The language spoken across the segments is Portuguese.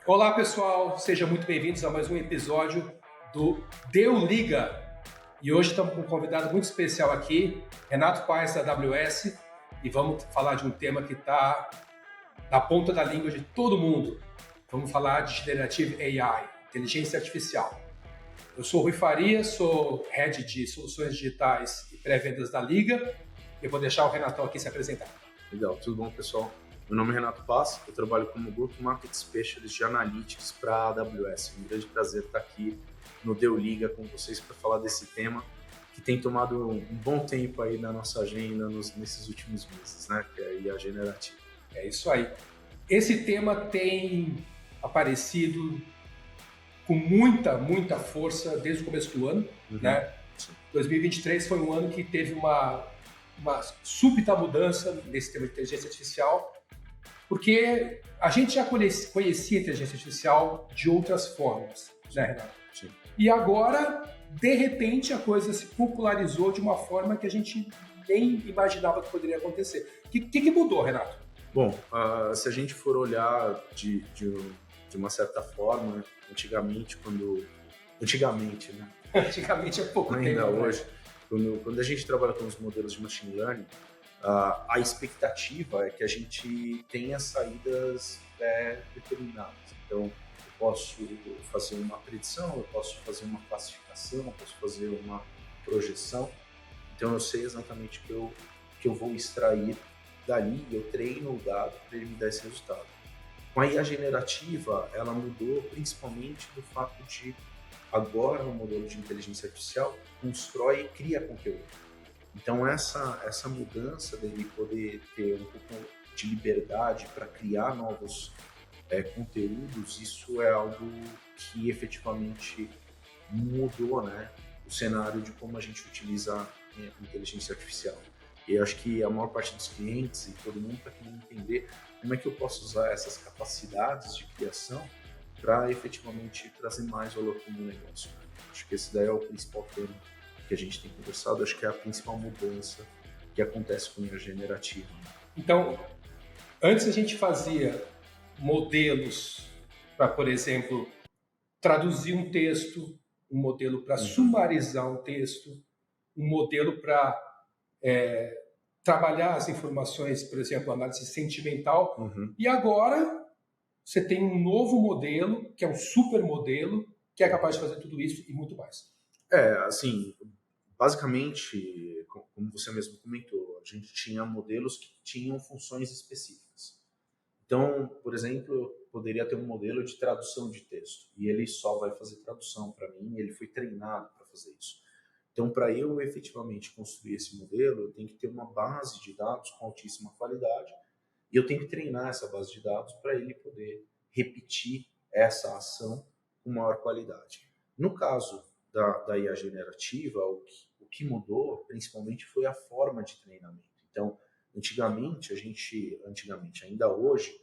Olá, pessoal, sejam muito bem-vindos a mais um episódio do Deu Liga. E hoje estamos com um convidado muito especial aqui, Renato Paes, da AWS, e vamos falar de um tema que está na ponta da língua de todo mundo. Vamos falar de Generative AI, inteligência artificial. Eu sou o Rui Faria, sou Head de Soluções Digitais e Pré-Vendas da Liga, e eu vou deixar o Renatão aqui se apresentar. Legal, tudo bom, pessoal? Meu nome é Renato Paes, eu trabalho como Go-to-Market Specialist de Analytics para a AWS. Um grande prazer estar aqui no Deu Liga com vocês para falar desse tema que tem tomado um bom tempo aí na nossa agenda nesses últimos meses, né? Que é a IA generativa. É isso aí. Esse tema tem aparecido com muita força desde o começo do ano, né? 2023 foi um ano que teve uma súbita mudança nesse tema de inteligência artificial, porque a gente já conhecia a inteligência artificial de outras formas, né, Renato? Sim. E agora, de repente, a coisa se popularizou de uma forma que a gente nem imaginava que poderia acontecer. O que mudou, Renato? Bom, se a gente for olhar de uma certa forma, antigamente, né? Antigamente é pouco Ainda tempo. hoje, quando a gente trabalha com os modelos de machine learning, a expectativa é que a gente tenha saídas determinadas. Então, eu posso fazer uma predição, eu posso fazer uma classificação, eu posso fazer uma projeção. Então, eu sei exatamente o que eu vou extrair dali e eu treino o dado para ele me dar esse resultado. Com a IA generativa, ela mudou principalmente do fato de agora o modelo de inteligência artificial constrói e cria conteúdo. Então essa mudança dele poder ter um pouco de liberdade para criar novos conteúdos, isso é algo que efetivamente mudou, né, o cenário de como a gente utiliza inteligência artificial. E eu acho que a maior parte dos clientes e todo mundo está querendo entender como é que eu posso usar essas capacidades de criação para efetivamente trazer mais valor para o meu negócio. Acho que esse daí é o principal tema que a gente tem conversado, acho que é a principal mudança que acontece com a IA generativa. Então, antes a gente fazia modelos para, por exemplo, traduzir um texto, um modelo para sumarizar um texto, um modelo para trabalhar as informações, por exemplo, análise sentimental. E agora você tem um novo modelo, que é um super modelo, que é capaz de fazer tudo isso e muito mais. Assim, basicamente, como você mesmo comentou, a gente tinha modelos que tinham funções específicas. Então, por exemplo, eu poderia ter um modelo de tradução de texto e ele só vai fazer tradução para mim, ele foi treinado para fazer isso. Então, para eu efetivamente construir esse modelo, eu tenho que ter uma base de dados com altíssima qualidade e eu tenho que treinar essa base de dados para ele poder repetir essa ação com maior qualidade. No caso da IA generativa, o que mudou principalmente foi a forma de treinamento. Então, antigamente, ainda hoje,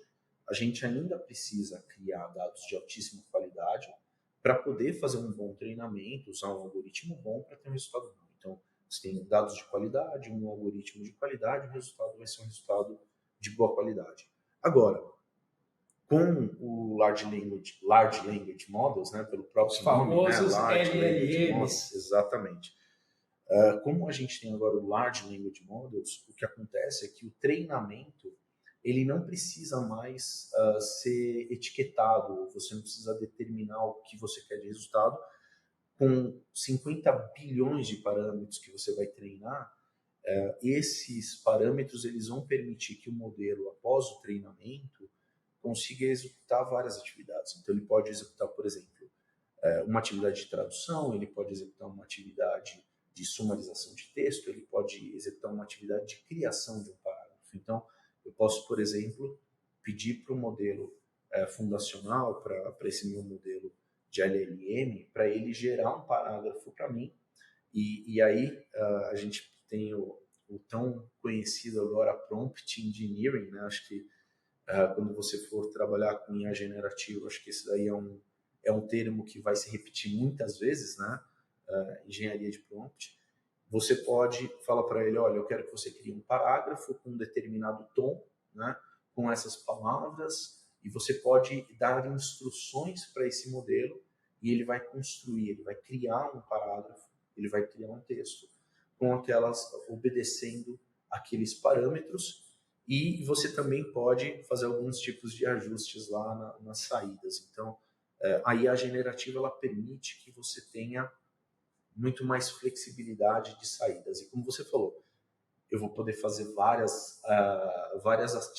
a gente ainda precisa criar dados de altíssima qualidade para poder fazer um bom treinamento, usar um algoritmo bom para ter um resultado bom. Então, você tem dados de qualidade, um algoritmo de qualidade, o resultado vai ser um resultado de boa qualidade. Agora, com o Large Language Models, né, pelo próprio Os famosos nome, né, Large Language LLMs. Models, exatamente. Como a gente tem agora o Large Language Models, o que acontece é que o treinamento ele não precisa mais ser etiquetado, você não precisa determinar o que você quer de resultado. Com 50 bilhões de parâmetros que você vai treinar, esses parâmetros eles vão permitir que o modelo, após o treinamento, consiga executar várias atividades. Então, ele pode executar, por exemplo, uma atividade de tradução, ele pode executar uma atividade de sumarização de texto, ele pode executar uma atividade de criação de um parágrafo. Então, eu posso, por exemplo, pedir para o modelo fundacional, para esse meu modelo de LLM, para ele gerar um parágrafo para mim. E aí a gente tem o tão conhecido agora Prompt Engineering, né? Acho que quando você for trabalhar com IA generativa, acho que esse daí é um termo que vai se repetir muitas vezes, né? Engenharia de prompt. Você pode falar para ele, olha, eu quero que você crie um parágrafo com um determinado tom, né? Com essas palavras e você pode dar instruções para esse modelo e ele vai construir, ele vai criar um parágrafo, ele vai criar um texto com aquelas, obedecendo aqueles parâmetros, e você também pode fazer alguns tipos de ajustes lá nas saídas. Então, a IA generativa ela permite que você tenha muito mais flexibilidade de saídas. E como você falou, eu vou poder fazer várias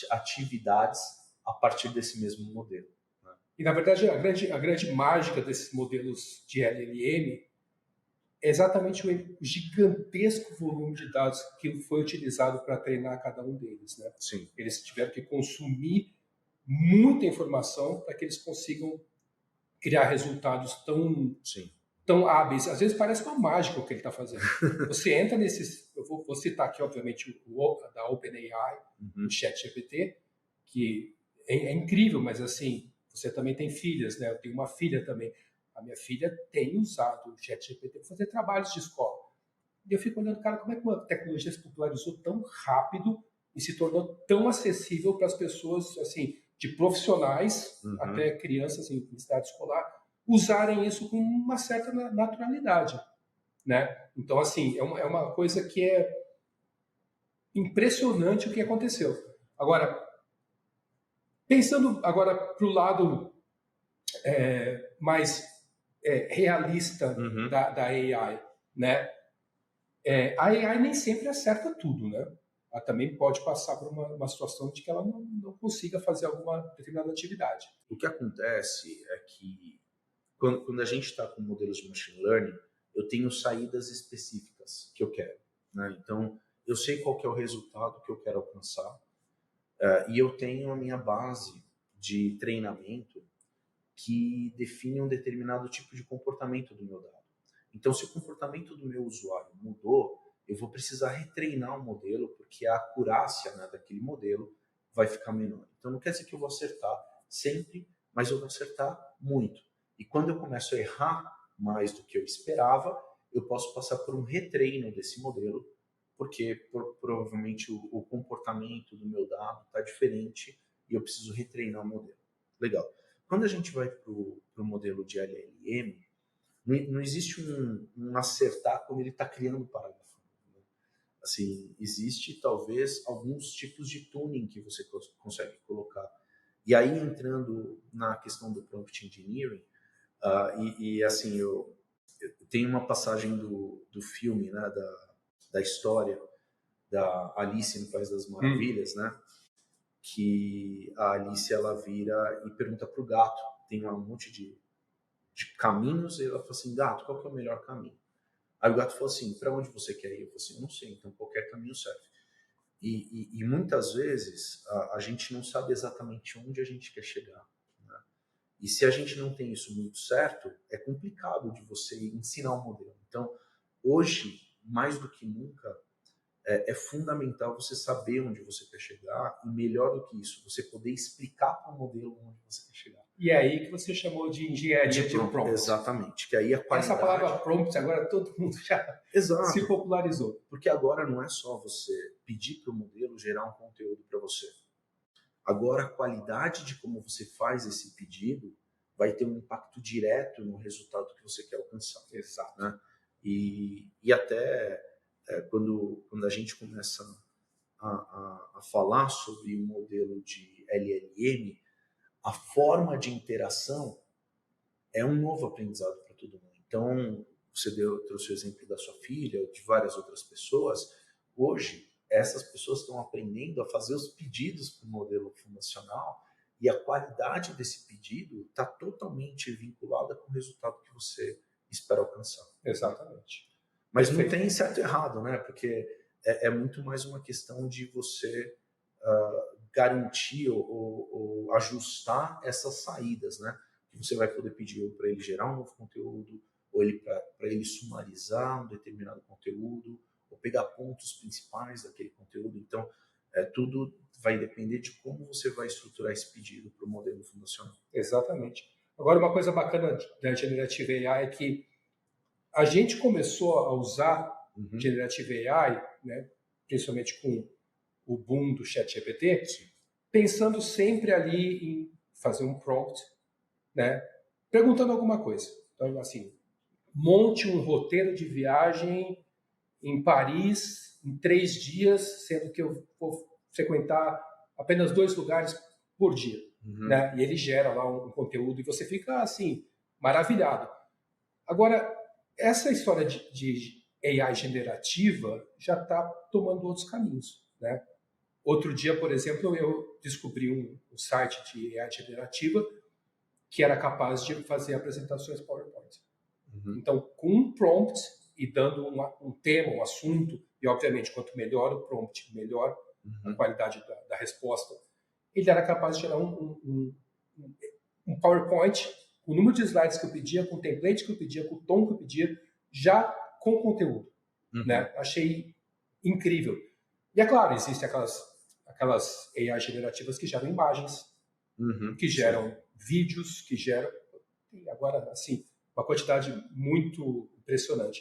atividades a partir desse mesmo modelo. Né? E, na verdade, a grande mágica desses modelos de LLM é exatamente o gigantesco volume de dados que foi utilizado para treinar cada um deles. Né? Sim. Eles tiveram que consumir muita informação para que eles consigam criar resultados tão hábeis. Às vezes parece uma mágica o que ele está fazendo. Você entra nesses... Eu vou citar aqui, obviamente, o da OpenAI, o ChatGPT, que é incrível, mas assim, você também tem filhas, né? Eu tenho uma filha também. A minha filha tem usado o ChatGPT para fazer trabalhos de escola. E eu fico olhando, cara, como é que uma tecnologia se popularizou tão rápido e se tornou tão acessível para as pessoas, assim, de profissionais até crianças em idade escolar, usarem isso com uma certa naturalidade, né? Então, assim, é uma coisa que é impressionante o que aconteceu. Agora, pensando agora para o lado mais realista da AI, né? A AI nem sempre acerta tudo, né? Ela também pode passar por uma situação de que ela não consiga fazer alguma determinada atividade. O que acontece é que quando a gente está com modelos de machine learning, eu tenho saídas específicas que eu quero. Né? Então, eu sei qual que é o resultado que eu quero alcançar e eu tenho a minha base de treinamento que define um determinado tipo de comportamento do meu dado. Então, se o comportamento do meu usuário mudou, eu vou precisar retreinar o modelo, porque a acurácia, né, daquele modelo vai ficar menor. Então, não quer dizer que eu vou acertar sempre, mas eu vou acertar muito. E quando eu começo a errar mais do que eu esperava, eu posso passar por um retreino desse modelo, porque provavelmente o comportamento do meu dado está diferente e eu preciso retreinar o modelo. Legal. Quando a gente vai para o modelo de LLM, não existe um acertar quando ele está criando o parágrafo. Né? Assim, existe talvez alguns tipos de tuning que você consegue colocar. E aí, entrando na questão do prompt engineering, assim, eu tenho uma passagem do filme, né, da história da Alice no País das Maravilhas, né, que a Alice ela vira e pergunta para o gato, tem um monte de caminhos, e ela fala assim, gato, qual que é o melhor caminho? Aí o gato falou assim, para onde você quer ir? Eu falei assim, eu não sei, então qualquer caminho serve. E muitas vezes a gente não sabe exatamente onde a gente quer chegar. Né? E se a gente não tem isso muito certo, é complicado de você ensinar um modelo. Então, hoje, mais do que nunca, é fundamental você saber onde você quer chegar e, melhor do que isso, você poder explicar para o modelo onde você quer chegar. E é aí que você chamou de engenharia de prompt. Exatamente. Que aí a qualidade... Essa palavra prompt agora todo mundo já se popularizou. Porque agora não é só você pedir para o modelo gerar um conteúdo para você. Agora a qualidade de como você faz esse pedido vai ter um impacto direto no resultado que você quer alcançar. Exato. Né? E até quando a gente começa a falar sobre o modelo de LLM, a forma de interação é um novo aprendizado para todo mundo. Então, você trouxe o exemplo da sua filha, ou de várias outras pessoas. Hoje, essas pessoas estão aprendendo a fazer os pedidos para o modelo fundacional e a qualidade desse pedido está totalmente vinculada com o resultado que você espera alcançar. Exatamente. Mas não tem certo e errado, né? Porque é muito mais uma questão de você garantir ou ajustar essas saídas, né? Que você vai poder pedir para ele gerar um novo conteúdo, ou para ele sumarizar um determinado conteúdo, ou pegar pontos principais daquele conteúdo. Então, tudo vai depender de como você vai estruturar esse pedido para o modelo fundacional. Exatamente. Agora, uma coisa bacana da Generative AI é que a gente começou a usar Generative AI, né, principalmente com o boom do ChatGPT, pensando sempre ali em fazer um prompt, né, perguntando alguma coisa. Então, assim, monte um roteiro de viagem em Paris em 3 dias, sendo que eu vou frequentar apenas 2 lugares por dia. Né? E ele gera lá um conteúdo e você fica, assim, maravilhado. Agora, essa história de AI generativa já está tomando outros caminhos. Né? Outro dia, por exemplo, eu descobri um site de AI generativa que era capaz de fazer apresentações PowerPoint. Então, com um prompt e dando um tema, um assunto, e obviamente, quanto melhor o prompt, melhor a qualidade da resposta, ele era capaz de gerar um PowerPoint com o número de slides que eu pedia, com o template que eu pedia, com o tom que eu pedia, já com conteúdo. Né? Achei incrível. E é claro, existem aquelas AI generativas que geram imagens, que geram vídeos, que geram... Agora, assim, uma quantidade muito impressionante.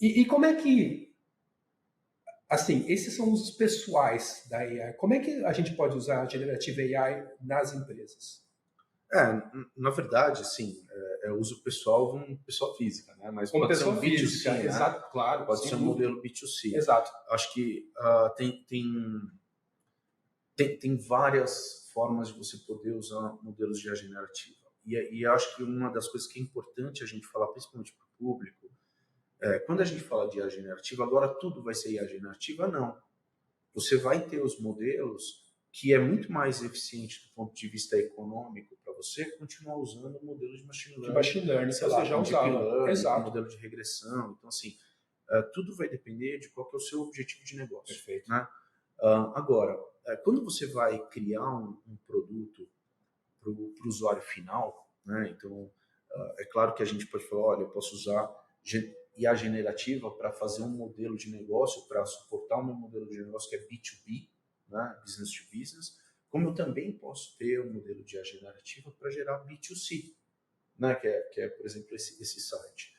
E como é que... Assim, esses são os pessoais da AI. Como é que a gente pode usar a generativa AI nas empresas? Na verdade, sim, é uso pessoal como pessoa física, né? Mas como pode ser pessoa um física, B2C, exato, né? claro. Pode ser um modelo B2C. Exato. Acho que tem várias formas de você poder usar modelos de IA generativa. E acho que uma das coisas que é importante a gente falar, principalmente para o público, quando a gente fala de IA generativa, agora tudo vai ser IA generativa? Não. Você vai ter os modelos que é muito mais eficiente do ponto de vista econômico para você continuar usando o modelo de machine learning. De machine learning, sei lá, você já deep usava. learning, Exato. modelo de regressão. Então, assim, tudo vai depender de qual que é o seu objetivo de negócio. Perfeito. Né? Agora, quando você vai criar um produto para o usuário final, né? Então, é claro que a gente pode falar, olha, eu posso usar IA generativa para fazer um modelo de negócio, para suportar o meu modelo de negócio que é B2B, né? Business to business, como eu também posso ter um modelo de IA generativa para gerar B2C, né? que é, por exemplo, esse site.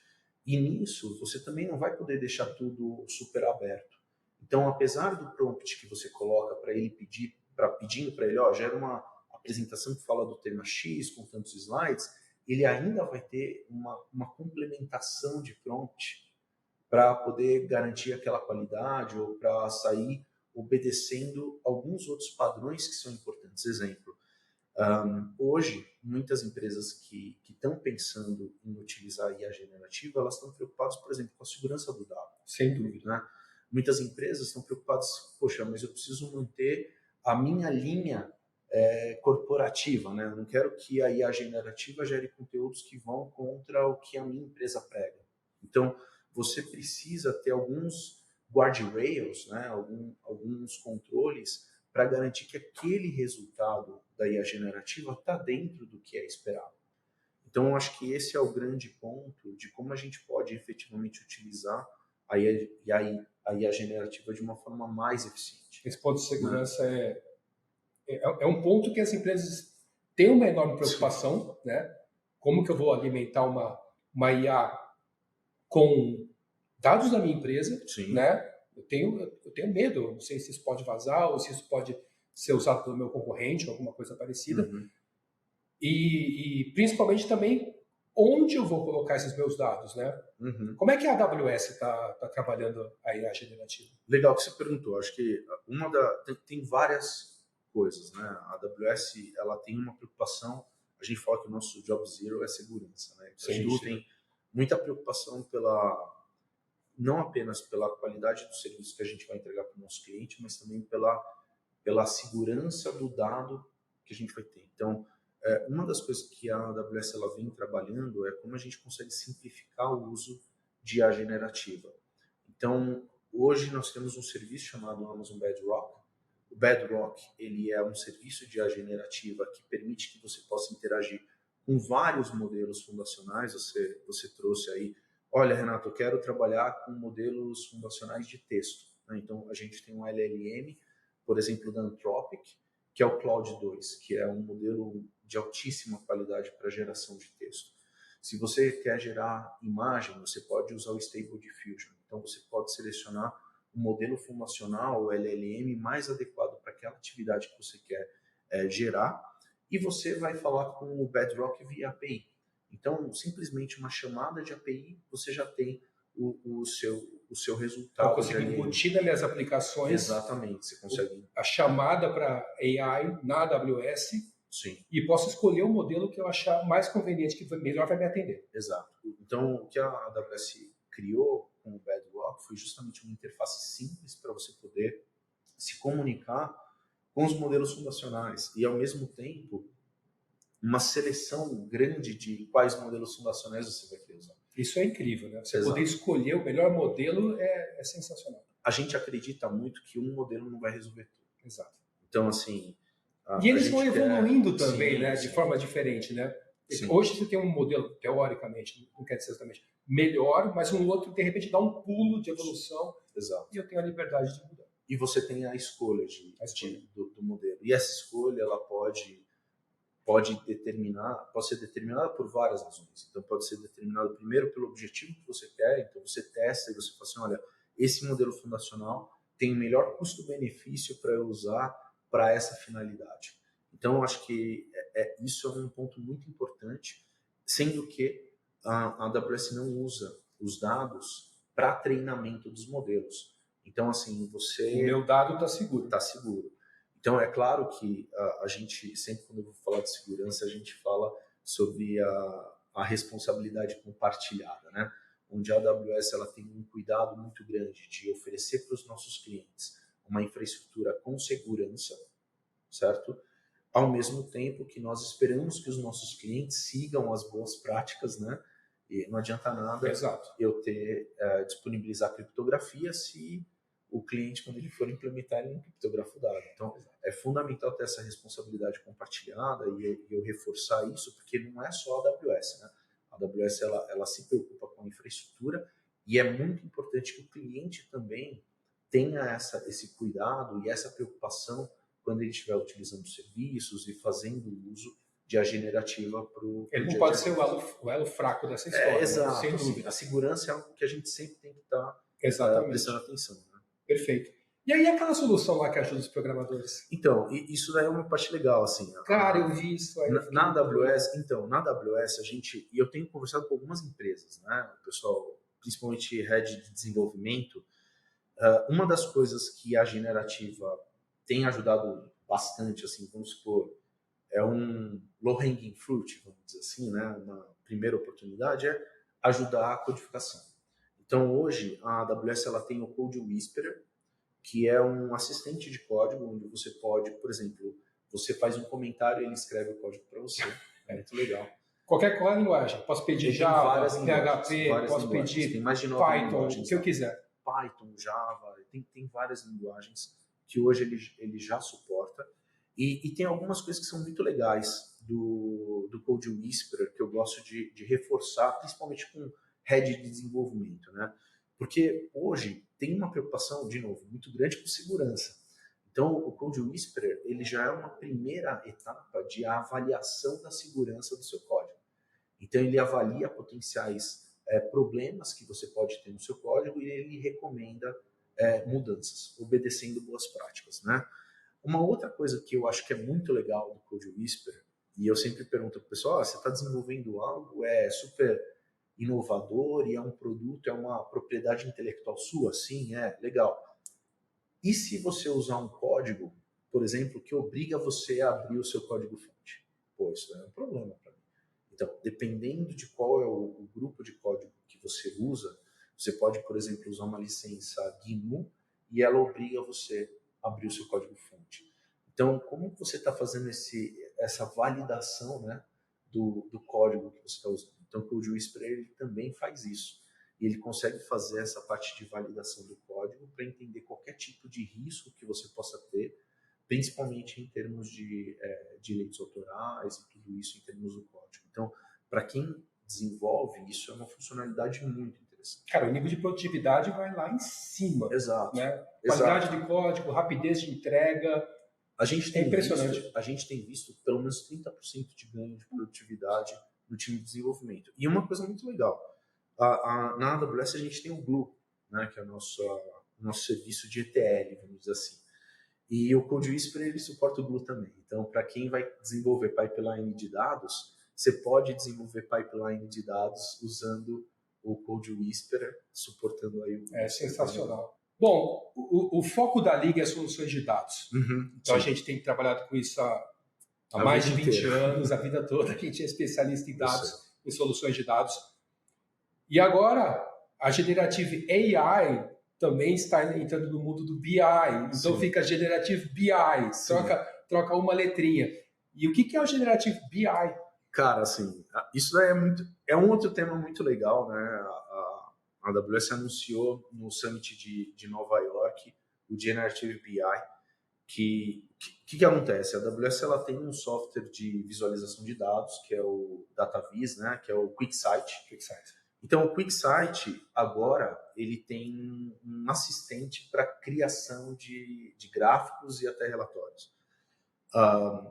E nisso, você também não vai poder deixar tudo super aberto. Então, apesar do prompt que você coloca para ele pedindo para ele, gera uma apresentação que fala do tema X com tantos slides, ele ainda vai ter uma complementação de prompt para poder garantir aquela qualidade ou para sair obedecendo alguns outros padrões que são importantes. Exemplo, hoje, muitas empresas que estão pensando em utilizar a IA generativa, elas estão preocupadas, por exemplo, com a segurança do dado. Sem dúvida. Né? Muitas empresas estão preocupadas, poxa, mas eu preciso manter a minha linha corporativa, né? Eu não quero que a IA generativa gere conteúdos que vão contra o que a minha empresa prega. Então, você precisa ter alguns guardrails, né? Alguns controles para garantir que aquele resultado da IA generativa está dentro do que é esperado. Então, eu acho que esse é o grande ponto de como a gente pode efetivamente utilizar a IA generativa de uma forma mais eficiente. Esse ponto de segurança é um ponto que as empresas têm uma enorme preocupação, né? Como que eu vou alimentar uma IA com dados da minha empresa, Sim. Né? Eu tenho medo, não sei se isso pode vazar ou se isso pode ser usado pelo meu concorrente ou alguma coisa parecida. E principalmente também onde eu vou colocar esses meus dados, né? Como é que a AWS está trabalhando a IA generativa? Legal que você perguntou. Acho que tem várias coisas, né? A AWS ela tem uma preocupação. A gente fala que o nosso job zero é segurança, né? Então, a gente tem muita preocupação não apenas pela qualidade do serviço que a gente vai entregar para o nosso cliente, mas também pela segurança do dado que a gente vai ter. Então, uma das coisas que a AWS ela vem trabalhando é como a gente consegue simplificar o uso de IA generativa. Então, hoje nós temos um serviço chamado Amazon Bedrock. O Bedrock ele é um serviço de IA generativa que permite que você possa interagir com vários modelos fundacionais. Você trouxe aí, olha, Renato, eu quero trabalhar com modelos fundacionais de texto. Né? Então, a gente tem um LLM, por exemplo, da Anthropic, que é o Claude 2, que é um modelo de altíssima qualidade para geração de texto. Se você quer gerar imagem, você pode usar o Stable Diffusion. Então, você pode selecionar o modelo fundacional, o LLM, mais adequado para aquela atividade que você quer gerar. e você vai falar com o Bedrock via API. Então, simplesmente uma chamada de API, você já tem o seu resultado. Eu consigo embutir nas minhas aplicações. Exatamente, você consegue. A chamada para AI na AWS. Sim. E posso escolher o modelo que eu achar mais conveniente, que melhor vai me atender. Exato. Então, o que a AWS criou com o Bedrock foi justamente uma interface simples para você poder se comunicar com os modelos fundacionais e, ao mesmo tempo, uma seleção grande de quais modelos fundacionais você vai querer usar. Isso é incrível, né? Você poder escolher o melhor modelo é sensacional. A gente acredita muito que um modelo não vai resolver tudo. Exato. Então, assim... E eles vão evoluindo também, né? De forma diferente, né? Sim. Hoje você tem um modelo, teoricamente, não quer dizer exatamente melhor, mas um outro, de repente, dá um pulo de evolução. Exato. E eu tenho a liberdade de mudar. E você tem a escolha do modelo. E essa escolha, ela pode ser determinada por várias razões. Então, pode ser determinada primeiro pelo objetivo que você quer. Então, você testa e você fala assim, olha, esse modelo fundacional tem o melhor custo-benefício para eu usar para essa finalidade. Então, eu acho que isso é um ponto muito importante, sendo que a AWS não usa os dados para treinamento dos modelos. Então, assim, você... O meu dado está seguro. Está seguro. Então, é claro que a gente, sempre quando eu vou falar de segurança, a gente fala sobre a responsabilidade compartilhada, né? Onde a AWS ela tem um cuidado muito grande de oferecer para os nossos clientes uma infraestrutura com segurança, certo? Ao mesmo tempo que nós esperamos que os nossos clientes sigam as boas práticas, né? E não adianta nada eu disponibilizar criptografia se o cliente, quando ele for implementar, ele não criptografa o dado. Então, é fundamental ter essa responsabilidade compartilhada e eu reforçar isso, porque não é só a AWS, né? A AWS ela se preocupa com a infraestrutura e é muito importante que o cliente também tenha esse cuidado e essa preocupação quando ele estiver utilizando serviços e fazendo uso de a generativa para o... Ele não pode ser o elo fraco dessa história, exato, sem dúvida. A segurança é algo que a gente sempre tem que estar prestando atenção. Né? Perfeito. E aí aquela solução lá que ajuda os programadores? Então, isso daí é uma parte legal, assim. Cara, eu vi isso aí. Na AWS, na AWS e eu tenho conversado com algumas empresas, né? O pessoal, principalmente head de desenvolvimento, uma das coisas que a generativa tem ajudado bastante, assim, vamos supor, é um low-hanging fruit, vamos dizer assim, né? Uma primeira oportunidade é ajudar a codificação. Então, hoje, a AWS ela tem o Code Whisperer, que é um assistente de código, onde você pode, por exemplo, você faz um comentário e ele escreve o código para você. É muito legal. Qual linguagem? Posso pedir Java, PHP, posso pedir tem mais de 9 Python, o que eu quiser. Python, Java, tem várias linguagens que hoje ele já suporta. E tem algumas coisas que são muito legais do Code Whisperer, que eu gosto de reforçar, principalmente com head de desenvolvimento, né? Porque hoje tem uma preocupação, de novo, muito grande com segurança. Então, o Code Whisperer ele já é uma primeira etapa de avaliação da segurança do seu código. Então, ele avalia potenciais problemas que você pode ter no seu código e ele recomenda mudanças, obedecendo boas práticas, né? Uma outra coisa que eu acho que é muito legal do Code Whisperer, e eu sempre pergunto para o pessoal, você está desenvolvendo algo, super inovador e é um produto, é uma propriedade intelectual sua? Sim, legal. E se você usar um código, por exemplo, que obriga você a abrir o seu código-fonte? Pô, isso é um problema para mim. Então, dependendo de qual é o grupo de código que você usa, você pode, por exemplo, usar uma licença GNU e ela obriga você a abrir o seu código-fonte. Então, como você está fazendo essa validação, né, do código que você está usando? Então, o Code Whisperer ele também faz isso. E ele consegue fazer essa parte de validação do código para entender qualquer tipo de risco que você possa ter, principalmente em termos de direitos autorais e tudo isso em termos do código. Então, para quem desenvolve, isso é uma funcionalidade muito interessante. Cara, o nível de produtividade vai lá em cima. Exato. Né? Qualidade de código, rapidez de entrega. A gente tem impressionante. A gente tem visto pelo menos 30% de ganho de produtividade no time de desenvolvimento. E uma coisa muito legal, na AWS a gente tem o Glue, né, que é o nosso serviço de ETL, vamos dizer assim. E o Code Whisperer ele suporta o Glue também. Então, para quem vai desenvolver pipeline de dados, você pode desenvolver pipeline de dados usando o Code Whisperer, suportando aí o... É sensacional. Bom, o foco da Liga é soluções de dados. Então, sim. a gente tem trabalhado com isso há mais de 20 anos, a vida toda. A gente é especialista em dados, em soluções de dados. E agora, a Generative AI também está entrando no mundo do BI. Então, fica Generative BI, troca uma letrinha. E o que é o Generative BI? Cara, assim, isso daí é um outro tema muito legal, né? A AWS anunciou no Summit de Nova York o Generative BI, que acontece? A AWS ela tem um software de visualização de dados, que é o DataVis, né? Que é o QuickSight. Então, o QuickSight, agora, ele tem um assistente para criação de gráficos e até relatórios.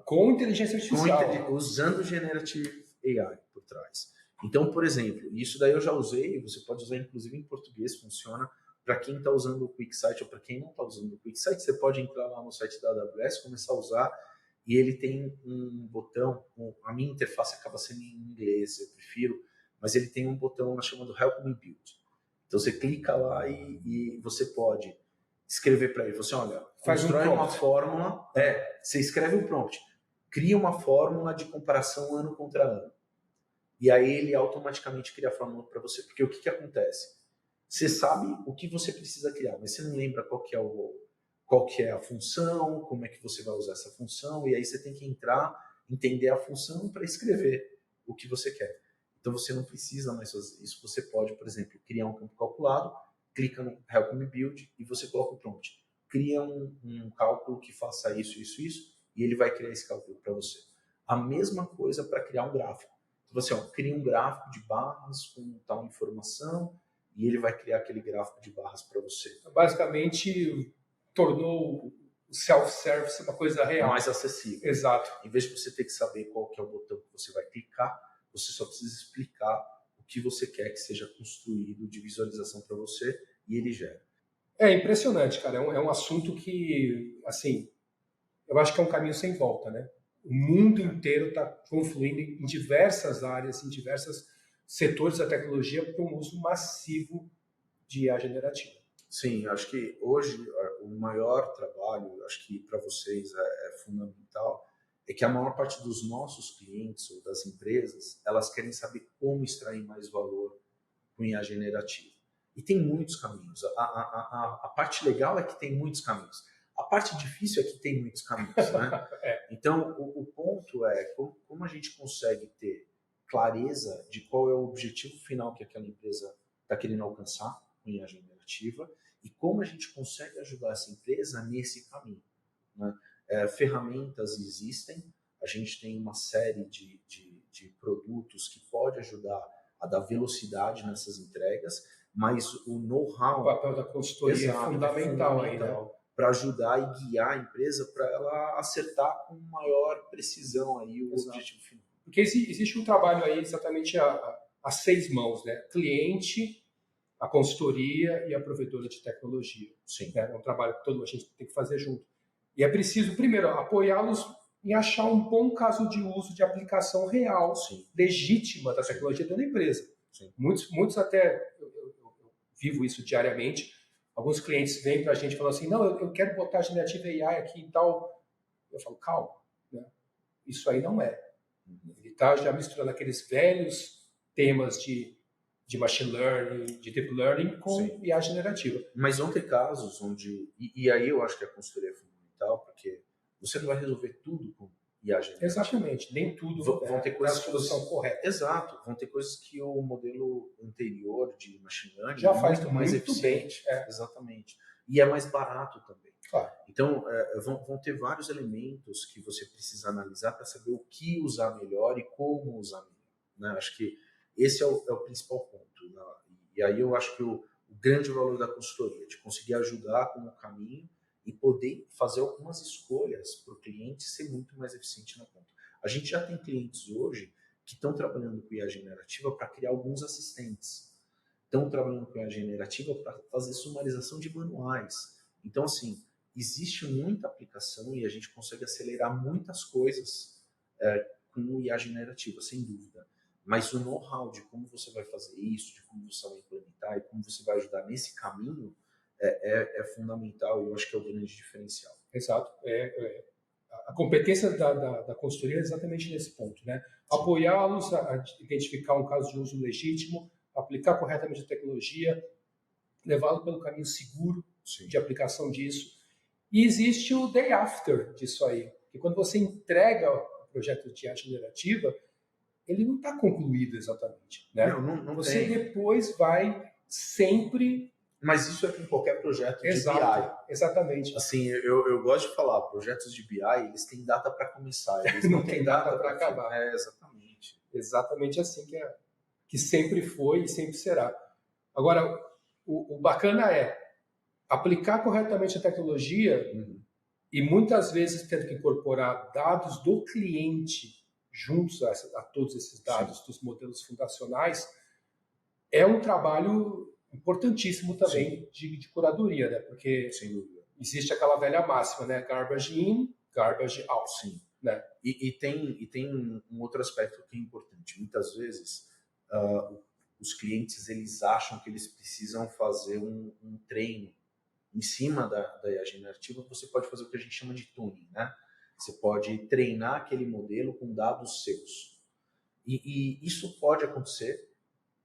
Com inteligência artificial. Usando Generative AI por trás. Então, por exemplo, isso daí eu já usei, você pode usar inclusive em português, funciona. Para quem está usando o QuickSight ou para quem não está usando o QuickSight, você pode entrar lá no site da AWS, começar a usar, e ele tem um botão, a minha interface acaba sendo em inglês, eu prefiro, mas ele tem um botão chamado Help Me Build. Então você clica lá e você pode escrever para ele, você olha, constrói uma fórmula, você escreve o prompt, cria uma fórmula de comparação ano contra ano. E aí ele automaticamente cria a fórmula para você. Porque o que acontece? Você sabe o que você precisa criar, mas você não lembra qual que é a função, como é que você vai usar essa função, e aí você tem que entrar, entender a função para escrever o que você quer. Então você não precisa mais fazer isso. Você pode, por exemplo, criar um campo calculado, clica no Help Me Build e você coloca o prompt. Cria um cálculo que faça isso, e ele vai criar esse cálculo para você. A mesma coisa para criar um gráfico. Então você cria um gráfico de barras com tal informação e ele vai criar aquele gráfico de barras para você. Basicamente, tornou o self-service uma coisa real. Mais acessível. Exato. Em vez de você ter que saber qual que é o botão que você vai clicar, você só precisa explicar o que você quer que seja construído de visualização para você e ele gera. É impressionante, cara. É um assunto que, assim, eu acho que é um caminho sem volta, né? O mundo inteiro está confluindo em diversas áreas, em diversos setores da tecnologia para um uso massivo de IA generativa. Sim, acho que hoje o maior trabalho, acho que para vocês é fundamental, é que a maior parte dos nossos clientes ou das empresas, elas querem saber como extrair mais valor com IA generativa. E tem muitos caminhos. A parte legal é que tem muitos caminhos. A parte difícil é que tem muitos caminhos, né? Então, o ponto é como a gente consegue ter clareza de qual é o objetivo final que aquela empresa está querendo alcançar com IA generativa e como a gente consegue ajudar essa empresa nesse caminho, né? Ferramentas existem, a gente tem uma série de produtos que pode ajudar a dar velocidade nessas entregas, mas o know-how... O papel da consultoria é fundamental aí, né? Para ajudar e guiar a empresa para ela acertar com maior precisão aí o objetivo final. Porque existe um trabalho aí exatamente a 6 mãos, né? Cliente, a consultoria e a provedora de tecnologia. Sim. É um trabalho que a gente tem que fazer junto. E é preciso, primeiro, apoiá-los em achar um bom caso de uso de aplicação real, legítima da tecnologia dentro da empresa. Sim. Muitos até, eu vivo isso diariamente, alguns clientes vêm para a gente e falam assim, não, eu quero botar Generative AI aqui e tal. Eu falo, calma, né? Isso aí não é. Ele está já misturando aqueles velhos temas de machine learning, de deep learning com IA generativa. Mas vão ter casos onde... E aí eu acho que a consultoria é fundamental, porque você não vai resolver tudo com IA generativa. Exatamente, nem tudo vão ter coisas a solução correta. Exato, vão ter coisas que o modelo anterior de machine learning já faz muito mais eficiente. Exatamente. E é mais barato também. Claro. Então, vão ter vários elementos que você precisa analisar para saber o que usar melhor e como usar melhor, né? Acho que esse é o principal ponto, né? E aí eu acho que o grande valor da consultoria, de conseguir ajudar com o caminho e poder fazer algumas escolhas para o cliente ser muito mais eficiente na ponta. A gente já tem clientes hoje que estão trabalhando com IA generativa para criar alguns assistentes. Estão trabalhando com IA generativa para fazer sumarização de manuais. Então, assim, existe muita aplicação e a gente consegue acelerar muitas coisas com o IA generativa, sem dúvida. Mas o know-how de como você vai fazer isso, de como você vai implementar e como você vai ajudar nesse caminho é fundamental e eu acho que é o grande diferencial. Exato. A competência da consultoria é exatamente nesse ponto, né? Apoiá-los a identificar um caso de uso legítimo, aplicar corretamente a tecnologia, levá-lo pelo caminho seguro de aplicação disso. E existe o day after disso aí, que quando você entrega o projeto de IA generativa, ele não está concluído exatamente, né? Não você tem. Depois vai sempre... Mas isso é com qualquer projeto de BI. Exatamente. Assim, eu gosto de falar, projetos de BI, eles têm data para começar, eles não têm data para acabar. Exatamente. Exatamente assim que sempre foi e sempre será. Agora, o bacana é aplicar corretamente a tecnologia e muitas vezes tendo que incorporar dados do cliente juntos a todos esses dados dos modelos fundacionais, é um trabalho importantíssimo também de curadoria, né? Porque existe aquela velha máxima, né? Garbage in, garbage out. Sim. Né? E tem um outro aspecto que é importante. Muitas vezes, os clientes eles acham que eles precisam fazer um treino em cima da IA generativa. Você pode fazer o que a gente chama de tuning, né? Você pode treinar aquele modelo com dados seus. E isso pode acontecer,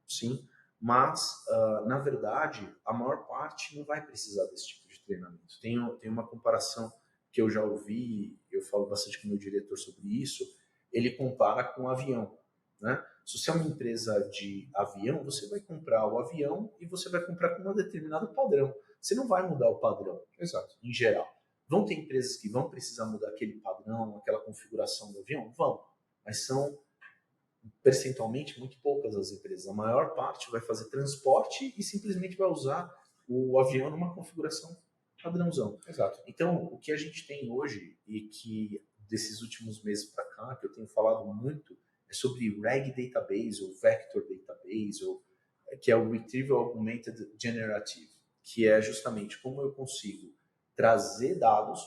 sim, mas, na verdade, a maior parte não vai precisar desse tipo de treinamento. Tem uma comparação que eu já ouvi, eu falo bastante com o meu diretor sobre isso, ele compara com um avião, né? Se você é uma empresa de avião, você vai comprar o avião e você vai comprar com um determinado padrão. Você não vai mudar o padrão, em geral. Vão ter empresas que vão precisar mudar aquele padrão, aquela configuração do avião? Vão, mas são percentualmente muito poucas as empresas. A maior parte vai fazer transporte e simplesmente vai usar o avião numa configuração padrãozão. Exato. Então, o que a gente tem hoje e que desses últimos meses para cá, que eu tenho falado muito, é sobre RAG Database ou Vector Database, que é o Retrieval Augmented Generative, que é justamente como eu consigo trazer dados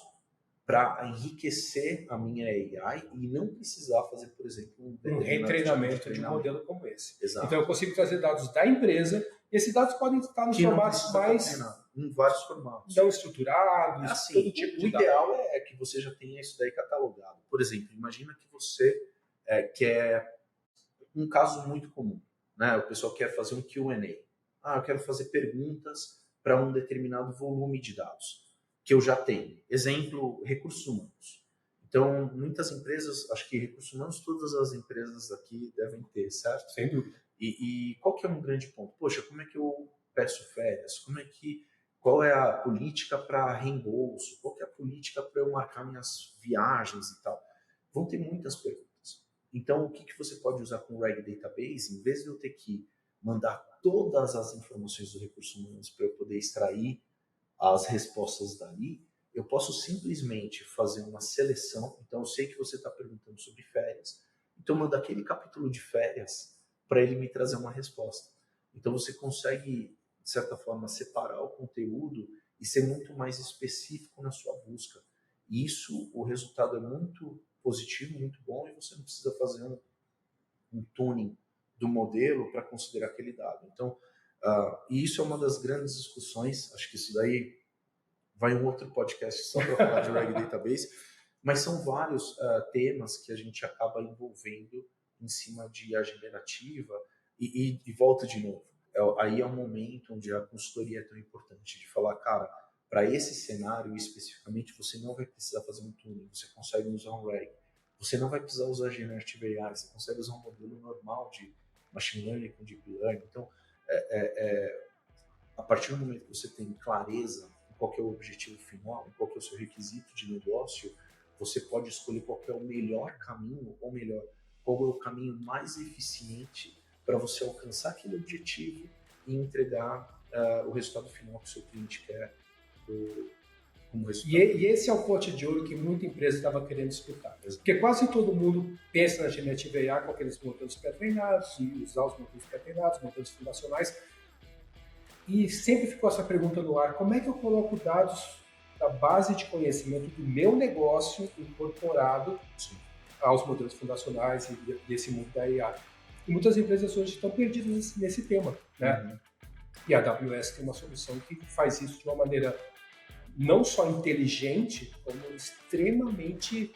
para enriquecer a minha AI e não precisar fazer, por exemplo, um retreinamento de um modelo como esse. Exato. Então, eu consigo trazer dados da empresa e esses dados podem estar nos formatos mais... em vários formatos. Não estruturados, assim, todo tipo de o ideal é que você já tenha isso daí catalogado. Por exemplo, imagina que você quer um caso muito comum, né? O pessoal quer fazer um Q&A. Eu quero fazer perguntas para um determinado volume de dados que eu já tenho. Exemplo, recursos humanos. Então, muitas empresas, acho que recursos humanos, todas as empresas aqui devem ter, certo? Sem dúvida. E qual que é um grande ponto? Poxa, como é que eu peço férias? Qual é a política para reembolso? Qual que é a política para eu marcar minhas viagens e tal? Vão ter muitas perguntas. Então, o que você pode usar com o RAG Database? Em vez de eu ter que mandar todas as informações do recurso humanos para eu poder extrair as respostas dali, eu posso simplesmente fazer uma seleção. Então, eu sei que você está perguntando sobre férias. Então, manda aquele capítulo de férias para ele me trazer uma resposta. Então, você consegue, de certa forma, separar o conteúdo e ser muito mais específico na sua busca. E isso, o resultado é muito positivo, muito bom, e você não precisa fazer um tuning do modelo para considerar aquele dado. Então, e isso é uma das grandes discussões, acho que isso daí vai um outro podcast só para falar de RAG Database, mas são vários temas que a gente acaba envolvendo em cima de IA generativa e volta de novo. Aí é um momento onde a consultoria é tão importante, de falar, cara, para esse cenário especificamente, você não vai precisar fazer um tuning, você consegue usar um RAG, você não vai precisar usar Generative AI, você consegue usar um modelo normal de Machine Learning com Deep Learning. Então, a partir do momento que você tem clareza em qual que é o objetivo final, em qual que é o seu requisito de negócio, você pode escolher qual que é o melhor caminho, ou melhor, qual é o caminho mais eficiente para você alcançar aquele objetivo e entregar o resultado final que o seu cliente quer como resultado. E esse é o pote de ouro que muita empresa estava querendo disputar. Porque quase todo mundo pensa na Generative AI com aqueles modelos pré-treinados, e usar os modelos pré-treinados, modelos fundacionais, e sempre ficou essa pergunta no ar: como é que eu coloco dados da base de conhecimento do meu negócio incorporado aos modelos fundacionais e desse mundo da AI. E muitas empresas hoje estão perdidas nesse tema, né? E a AWS tem uma solução que faz isso de uma maneira não só inteligente, como extremamente,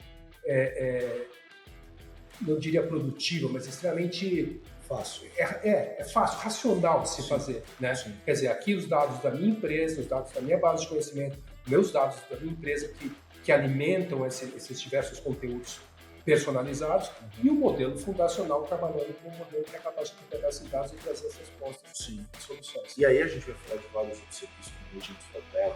não diria produtiva, mas extremamente fácil. É fácil, racional de se fazer, né? Sim. Quer dizer, aqui os dados da minha empresa, os dados da minha base de conhecimento, meus dados da minha empresa que alimentam esses diversos conteúdos personalizados e o modelo fundacional trabalhando com um modelo que é capaz de pegar esses dados e trazer essas respostas e soluções. E aí a gente vai falar de vários outros serviços como o Agent for Tech,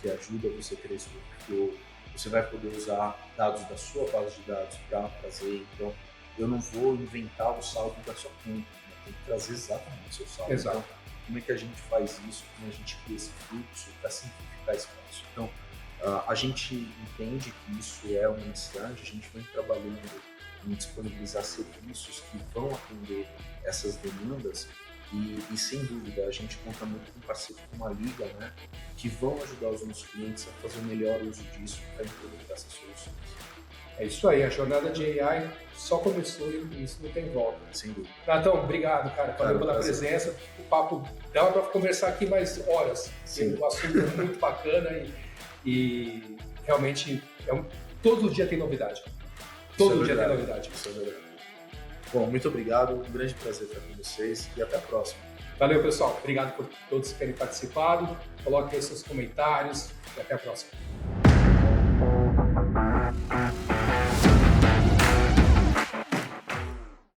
que ajuda você a ter esse workflow. Você vai poder usar dados da sua base de dados para fazer. Então, eu não vou inventar o saldo da sua conta, né? Tem que trazer exatamente o seu saldo. Exato. Então, como é que a gente faz isso? Como a gente cria esse fluxo para simplificar esse processo? Então, a gente entende que isso é uma necessidade, a gente vem trabalhando em disponibilizar serviços que vão atender essas demandas e sem dúvida, a gente conta muito com parceiros como a Liga, né, que vão ajudar os nossos clientes a fazer o melhor uso disso para implementar essas soluções. É isso aí, a jornada de AI só começou e isso não tem volta. Sem dúvida. Natão, obrigado, cara. Valeu pela presença. O papo dava para conversar aqui mais horas. Sim. O assunto é muito bacana e realmente todo dia tem novidade. Todo dia tem novidade. Isso é verdade. Bom, muito obrigado. Um grande prazer estar com vocês e até a próxima. Valeu, pessoal. Obrigado por todos terem participado. Coloquem aí seus comentários e até a próxima.